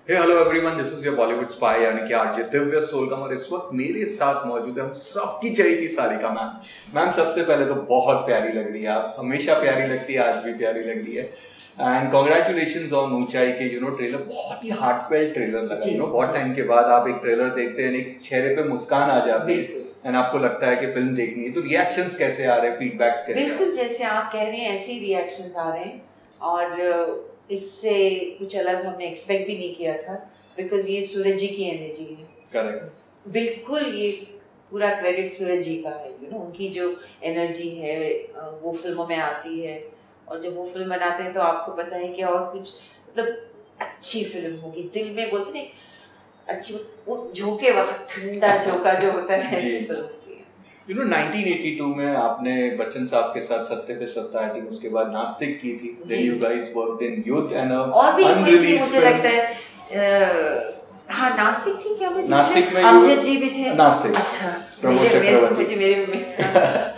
Hey hello everyone, this is your Bollywood spy यानी कि RJ Divya सोलकम। और इस वक्त मेरे साथ मौजूद है हम सबकी चहेती सारिका मैम। मैम, सबसे पहले तो बहुत प्यारी लग रही है, आप हमेशा प्यारी लगती है, आज भी प्यारी लग रही है। एंड कॉन्ग्रेचुलेशंस ऑन ऊंचाई के ट्रेलर बहुत ही हार्टफेल्ट ट्रेलर लगा। बहुत टाइम के बाद आप एक ट्रेलर देखते हैं, एक चेहरे पे मुस्कान आ जाती है एंड आपको लगता है कि फिल्म देखनी है। तो रिएक्शंस कैसे आ रहे हैं, फीडबैक्स कैसे? बिल्कुल जैसे आप कह रहे हैं ऐसे ही रिएक्शंस आ रहे हैं और इससे कुछ अलग हमने एक्सपेक्ट भी नहीं किया था, बिकॉज ये सूरज जी की एनर्जी है। करेक्ट, बिल्कुल ये पूरा क्रेडिट सूरज जी का है। उनकी जो एनर्जी है वो फिल्मों में आती है, और जब वो फिल्म बनाते हैं तो आपको पता है कि और कुछ मतलब अच्छी फिल्म होगी, दिल में बोलते हैं अच्छी, वो झोंके वाला ठंडा झोंका जो होता है ऐसी फिल्म होती है। 1982 में आपने बच्चन साहब के साथ सत्ते पे सत्ता, आई थिंक उसके बाद नास्तिक की थी। Then you guys worked in Youth and और भी मुझे लगता है हाँ नास्तिक थी क्या? नास्तिक में अमजद जी भी थे। नास्तिक, अच्छा, मेरे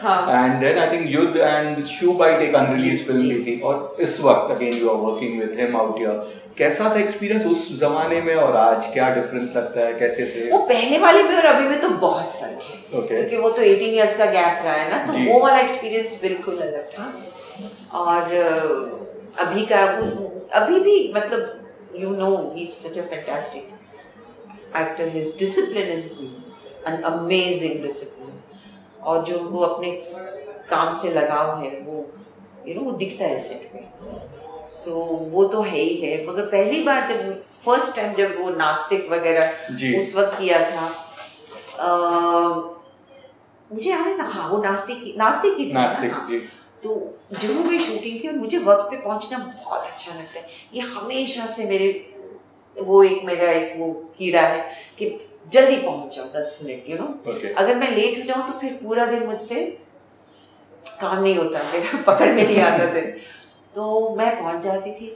हाँ। And then I think Youth and Shoe Bite एक अनरिलीज फिल्म भी थी, और इस वक्त again you are working with him out here. कैसा था एक्सपीरियंस उस जमाने में और आज? क्या डिफरेंस लगता है, कैसे थे? वो पहले वाले में और अभी में तो बहुत फर्क है। क्योंकि वो तो 18 इयर्स का गैप रहा है ना, तो वो वाला एक्सपीरियंस बिल्कुल अलग था। और अभी का अभी भी मतलब he is such a fantastic actor. His discipline is an amazing discipline, और जो उनको अपने काम से लगाव है वो वो दिखता है सेट पे। सो वो तो है ही है। मगर पहली बार जब फर्स्ट टाइम जब वो नास्तिक वगैरह उस वक्त किया था, मुझे याद है ना, हाँ वो नास्तिक की थी ना। तो जुहू में शूटिंग थी और मुझे वक्त पे पहुंचना बहुत अच्छा लगता है। ये हमेशा से मेरा एक वो कीड़ा है कि जल्दी पहुंच जाओ 10 मिनट। अगर मैं लेट हो जाऊं तो फिर पूरा दिन मुझसे काम नहीं होता, मेरा पकड़ में नहीं आता दिन। तो मैं पहुंच जाती थी।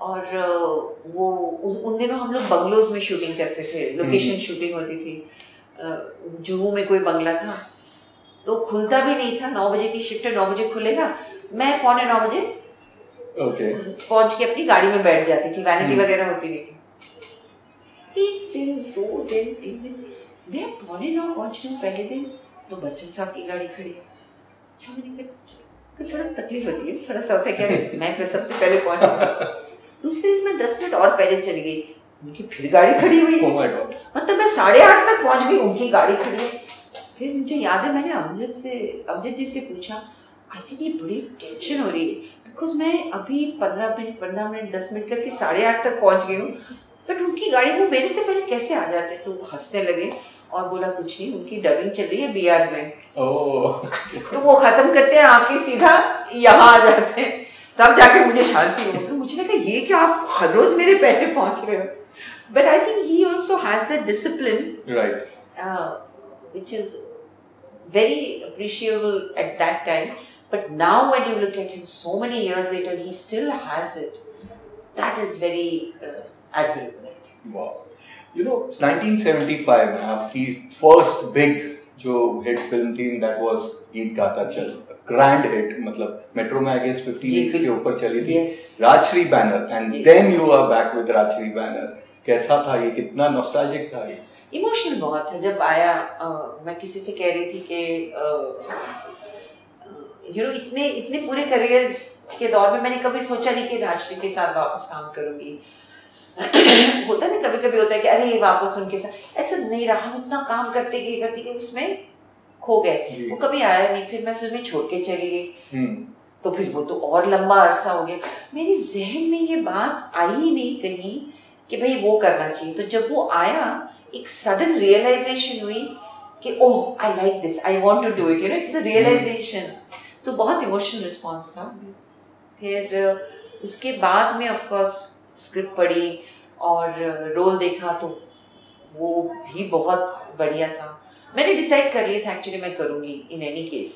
और वो उन दिनों हम लोग बंगलोज में शूटिंग करते थे, लोकेशन शूटिंग होती थी। जुहू में कोई बंगला था तो खुलता भी नहीं था। 9 बजे की शिफ्ट है, 9 बजे खुलेगा। मैं 8:45 बजे पहुंच के अपनी गाड़ी में बैठ जाती थी, वैनिटी वगैरह होती नहीं थी। 1 दिन 2 दिन 3 दिन मैं 8:45 पहुंच रही हूँ पहले दिन, तो बच्चन साहब की गाड़ी खड़ी है। अच्छा, मैंने कहा थोड़ा तकलीफ होती है, थोड़ा सा होता है क्या मैं सबसे पहले पहुंच। दूसरे दिन मैं 10 मिनट और पहले चली गई, उनकी फिर गाड़ी खड़ी हुई है। मतलब मैं 8:30 तक पहुंच गई, उनकी गाड़ी खड़ी है। फिर मुझे याद है मैंने अमजद जी से पूछा, ऐसी ये बड़ी टेंशन हो रही है, बिकॉज मैं अभी 15 मिनट 10 मिनट करके 8:30 तक पहुंच गई हूँ, बट उनकी गाड़ी वो मेरे से पहले कैसे आ जाते। तो हंसने लगे और बोला कुछ नहीं, उनकी डबिंग चल रही है बीआर में। तो वो खत्म करते हैं, आके सीधा यहाँ आ जाते हैं, तब जाके मुझे शांति हो। मुझे लगा ये क्या आप हर रोज मेरे पहले पहुंच रहे हो। But I think he also has that discipline, right, which is very appreciable at that time. But now when you look at him so many years later, he still has it. That is very admirable. Wow. 1975 में आपकी first big जो hit film थी, that was गीत गाता चल, grand hit, मतलब metro में I guess 15 weeks के ऊपर चली थी। Rajshri banner, and then you are back with Rajshri banner. कैसा था ये, कितना नॉस्टैल्जिक था ये? इमोशनल बहुत है। जब आया मैं किसी से कह रही थी कि इतने पूरे करियर के दौर में मैंने कभी सोचा नहीं कि राजश्री के साथ वापस काम करूंगी। होता है ना, कभी कभी होता है कि अरे वापस उनके साथ, ऐसा नहीं रहा। हम इतना काम करते गए उसमें खो गए, वो कभी आया नहीं। फिर मैं फिल्में छोड़ के चली गई, तो फिर वो तो और लंबा अरसा हो गया। मेरे जहन में ये बात आई ही नहीं कहीं कि भाई वो करना चाहिए। तो जब वो आया, एक सडन रियलाइजेशन हुई कि oh I like this, I want to do it, it's a realisation. So बहुत इमोशनल रिस्पॉन्स था। फिर उसके बाद में ऑफ कोर्स स्क्रिप्ट पढ़ी और रोल देखा, तो वो भी बहुत बढ़िया था। मैंने डिसाइड कर लिया था एक्चुअली मैं करूँगी इन एनी केस।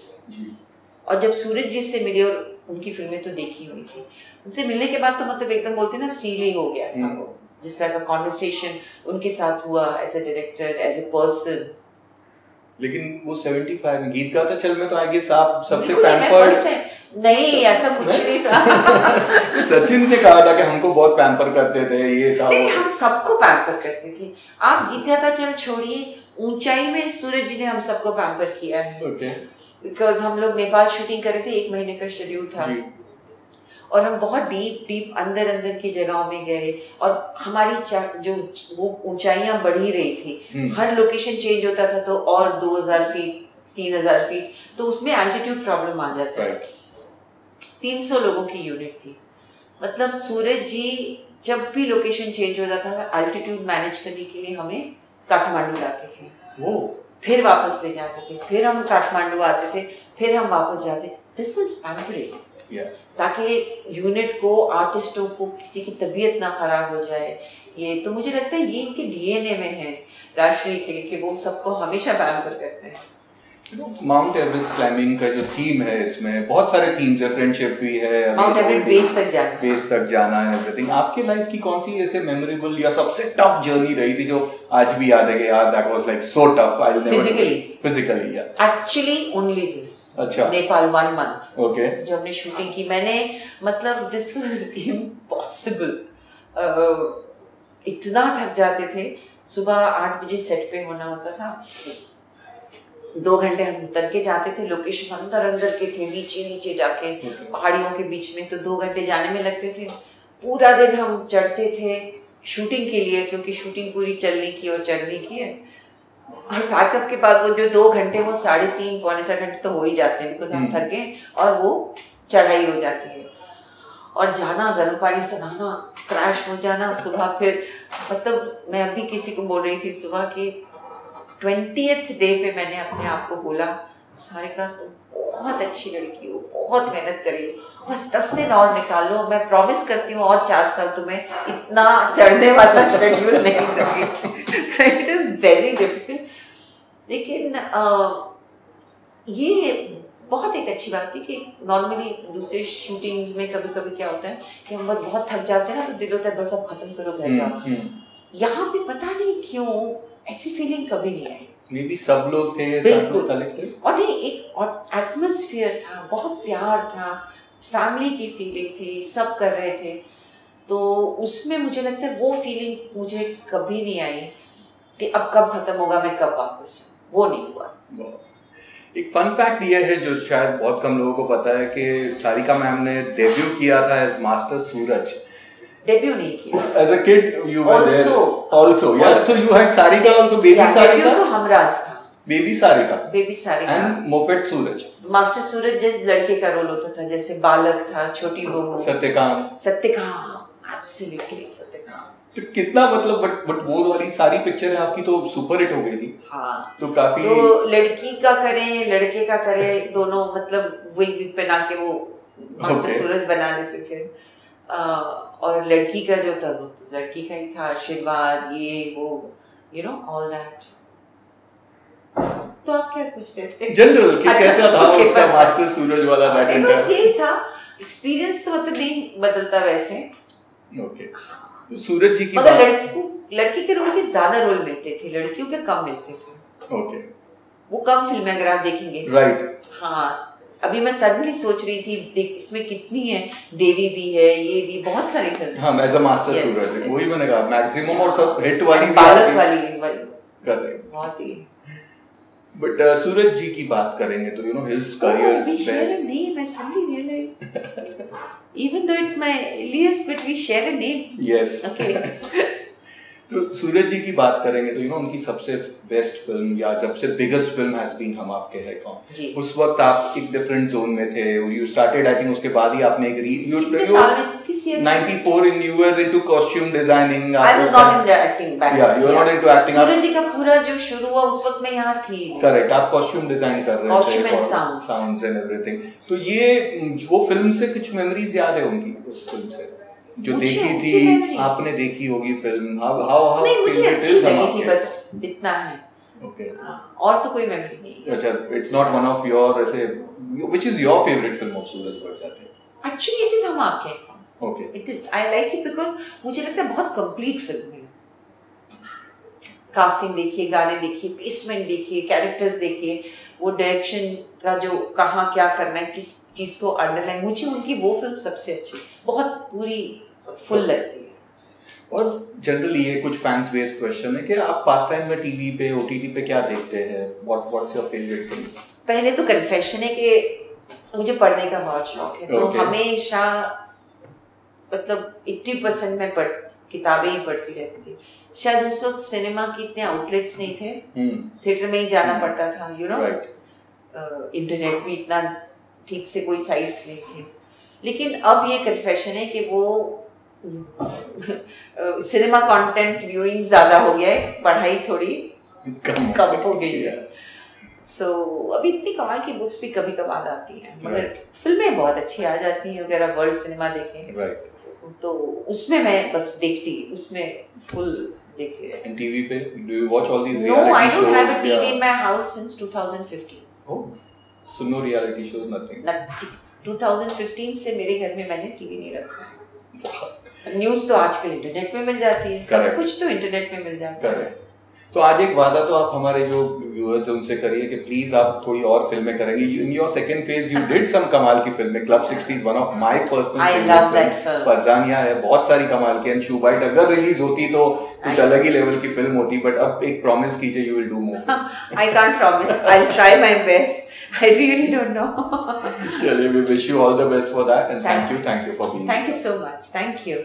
और जब सूरज जी से मिली, और उनकी फिल्में तो देखी हुई थी, उनसे मिलने के बाद तो मतलब एकदम बोलते ना सीलिंग हो गया था। वो जिस तरह का कॉन्वर्सेशन उनके साथ हुआ as a director, as a person. लेकिन वो 75 में गीत गाता चल में तो आई गेस आप सबसे पैम्पर्ड नहीं, ऐसा कुछ नहीं था। सचिन ने कहा था कि हमको बहुत पैम्पर करते थे, ये था। नहीं, हम सबको पैम्पर करते थे। आप गीता चल छोड़िए, ऊंचाई में सूरज जी ने हम सबको पैम्पर किया है। बिकॉज हम लोग नेपाल शूटिंग कर रहे थे, 1 महीने का शेड्यूल था और हम बहुत डीप अंदर की जगहों में गए और हमारी जो वो ऊंचाइयां बढ़ ही रही थी। हर लोकेशन चेंज होता था तो और 2000 फीट 3000 फीट, तो उसमें एल्टीट्यूड प्रॉब्लम आ जाता है। 300 लोगों की यूनिट थी। मतलब सूरज जी जब भी लोकेशन चेंज हो जाता था, एल्टीट्यूड मैनेज करने के लिए हमें काठमांडू लाते थे, फिर वापस ले जाते थे, फिर हम काठमांडू आते थे, फिर हम वापस जाते। दिस इज पैम्परिंग, ताकि यूनिट को, आर्टिस्टों को किसी की तबीयत ना खराब हो जाए। ये तो मुझे लगता है ये इनके डीएनए में है राष्ट्रीय के, कि वो सबको हमेशा पैम्पर करते हैं। माउंट एवरेस्ट क्लाइंबिंग का जो थीम है, इसमें बहुत सारे थीम्स है, फ्रेंडशिप भी है, माउंट एवरेस्ट बेस तक जाना है एवरीथिंग। आपके लाइफ की कौन सी ऐसे मेमोरेबल या सबसे टफ जर्नी रही थी जो आज भी याद है कि यार that was like so tough? I will never physically या एक्चुअली ओनली दिस। अच्छा, नेपाल 1 मंथ ओके जब हमने शूटिंग की, मैंने मतलब दिस वाज इम्पॉसिबल। इतना थक जाते थे, सुबह 8 बजे सेट पे होना होता था, 2 घंटे हम उतर के जाते थे, लोकेशन अंदर के थे, नीचे जाके पहाड़ियों के बीच में, तो 2 घंटे जाने में लगते थे। पूरा दिन हम चढ़ते थे शूटिंग के लिए, क्योंकि शूटिंग पूरी चलने की और चढ़ने की है। और पैकअप के बाद वो जो 2 घंटे, वो 3.5 पौने 4 घंटे तो हो ही जाते हैं, बिकॉज हम थक गए और वो चढ़ाई हो जाती है। और जाना, गर्म पानी से नहाना, क्रैश हो जाना सुबह। फिर मतलब मैं अभी किसी को बोल रही थी सुबह के 20th डे पे मैंने अपने आप को बोला, सारिका तुम बहुत अच्छी लड़की हो, बहुत मेहनत करी हो, बस 10 दिन और निकाल लो, मैं प्रॉमिस करती हूँ और 4 साल तुम्हें इतना चढ़ने वाला शेड्यूल नहीं दूंगी। So it is very difficult. लेकिन ये बहुत एक अच्छी बात थी कि नॉर्मली दूसरे शूटिंग्स में कभी कभी क्या होता है कि हम बहुत थक जाते हैं ना, तो दिल होता है बस अब खत्म करो, घर जाओ। यहाँ पे पता नहीं क्यों ऐसी फीलिंग कभी नहीं आई। मे बी सब लोग थे, बिल्कुल, और नहीं, एक और एटमॉस्फेयर था, बहुत प्यार था, फैमिली की फीलिंग थी, सब कर रहे थे। तो उसमें मुझे लगता है वो फीलिंग मुझे कभी नहीं आई कि अब कब खत्म होगा, मैं कब वापस, वो नहीं हुआ। एक फन फैक्ट ये है जो शायद बहुत कम लोगों को पता है कि सारिका मैम ने डेब्यू किया था एज मास्टर सूरज। डेब्यू नहीं किया, as a kid you were there also, yeah, so you had Sarika also, baby Sarika, debut तो हमराज था, baby Sarika and moppet Suraj. Master Suraj जैसे लड़के का रोल होता था, जैसे बालक था, छोटी बहू, सत्यकाम, एब्सोल्युटली सत्यकाम। तो कितना मतलब बट वो वाली सारी पिक्चर है आपकी तो सुपर हिट हो गई थी। हाँ, तो काफी, तो लड़की का करें लड़के का करें दोनों, मतलब विग पहना के वो मास्टर सूरज बना देते थे। और लड़की का जो था वो तो लड़की का ही था, आशीर्वाद, ये वो, यू नो ऑल दैट। तो आप क्या पूछ रहे थे? जनरल कि कैसा था उसका मास्टर सूरज वाला दैट? बस यही था, एक्सपीरियंस तो मतलब नहीं बदलता वैसे। ओके, तो सूरज जी की मगर लड़की के रोल के ज्यादा रोल मिलते थे, लड़कियों के कम मिलते थे। ओके, वो कम फिल्में अगर आप देखेंगे, राइट। हाँ, अभी मैं सडनली सोच रही थी देख इसमें कितनी है, देवी भी है, ये भी बहुत सारी फिल्म। हाँ, एज अ मास्टर सूरज, वही मैंने कहा मैक्सिमम और सब हिट वाली, बालक वाली बहुत ही। बट सूरज जी की बात करेंगे तो you know his career we share a name, I suddenly realized even though it's my alias but we share a name. Yes. Okay. तो सूरज जी की बात करेंगे तो यू नो उनकी सबसे बेस्ट फिल्म या सबसे बिगेस्ट फिल्म हैज बीन हम आपके हैं कौन। उस वक्त आप एक डिफरेंट जोन में थे, यू स्टार्टेड आई थिंक उसके बाद ही आपने एक 94 in you were into costume designing. I was not in acting back, या you are not into acting. Suraj ji का पूरा जो शुरू हुआ उस वक्त मैं यहाँ थी। करेक्ट, आप कॉस्ट्यूम डिजाइन कर रहे थे, costume and sounds and everything. तो ये वो फिल्म से कुछ मेमोरीज याद है उनकी, उस फिल्म से जो देखी थी आपने, देखी होगी फिल्म? हाउ नहीं, मुझे अच्छी लगी थी, बस इतना है। ओके, और तो कोई मेमोरी नहीं। अच्छा, it's not one of your ऐसे, which is your favourite film of Suraj Barjatya? Actually it is Hum Aapke. Okay, it is, I like it because मुझे लगता है बहुत कंप्लीट फिल्म है। कास्टिंग देखिए, गाने देखिए, प्लेसमेंट देखिए, कैरेक्टर्स देखिए, वो डायरेक्शन का जो कहाँ क्या करना है, किस चीज़ को अंडरलाइन, मुझे उनकी वो फिल्म सबसे अच्छी, बहुत पूरी फुल लगती है। और जनरली ये कुछ फैंस बेस्ड क्वेश्चन है कि आप पास टाइम में टीवी पे ओटीटी पे क्या देखते हैं, व्हाट्स योर फेवरेट थिंग? पहले तो कन्फेशन है कि मुझे पढ़ने का बहुत शौक है, तो हमेशा मतलब 80% मैं किताबें ही पढ़ती रहती थी। शायद उस वक्त सिनेमा के इतने आउटलेट्स नहीं थे, थिएटर में ही जाना पड़ता था, यू नो, इंटरनेट भी इतना ठीक से कोई साइट्स नहीं थी। लेकिन अब ये कन्फेशन है कि वो सिनेमा कंटेंट व्यूइंग ज्यादा हो गया है, पढ़ाई थोड़ी कम हो गई है। सो अभी इतनी कमाल की बुक्स भी कभी कभार आती हैं, मगर फिल्में बहुत अच्छी आ जाती हैं। अगर आप वर्ल्ड सिनेमा देखें तो उसमें मैं बस देखती, उसमें फुल देखती रहती। And TV पे do you watch all these No, reality I don't shows? have a TV in my house since 2015. Oh, so no reality shows, nothing. 2015 से मेरे घर में मैंने टीवी नहीं रखा है। न्यूज़ तो आजकल इंटरनेट में मिल जाती है, सब कुछ तो इंटरनेट में मिल जाता है। तो आज एक वादा तो आप हमारे जो व्यूअर्स हैं उनसे करिए कि प्लीज आप थोड़ी और फिल्में करेंगे। In your second phase you did some कमाल की फिल्में। Club 60 one of my personal I love that film. Parzania है, बहुत सारी कमाल की। एंड शूबाइट अगर रिलीज होती तो कुछ अलग ही लेवल की फिल्म होती, बट अब एक प्रॉमिस कीजिए you will do more. I can't promise, I will try my best. I really don't know. चलिए, we wish you all the best for that and thank you for being here. Thank you so much. Thank you.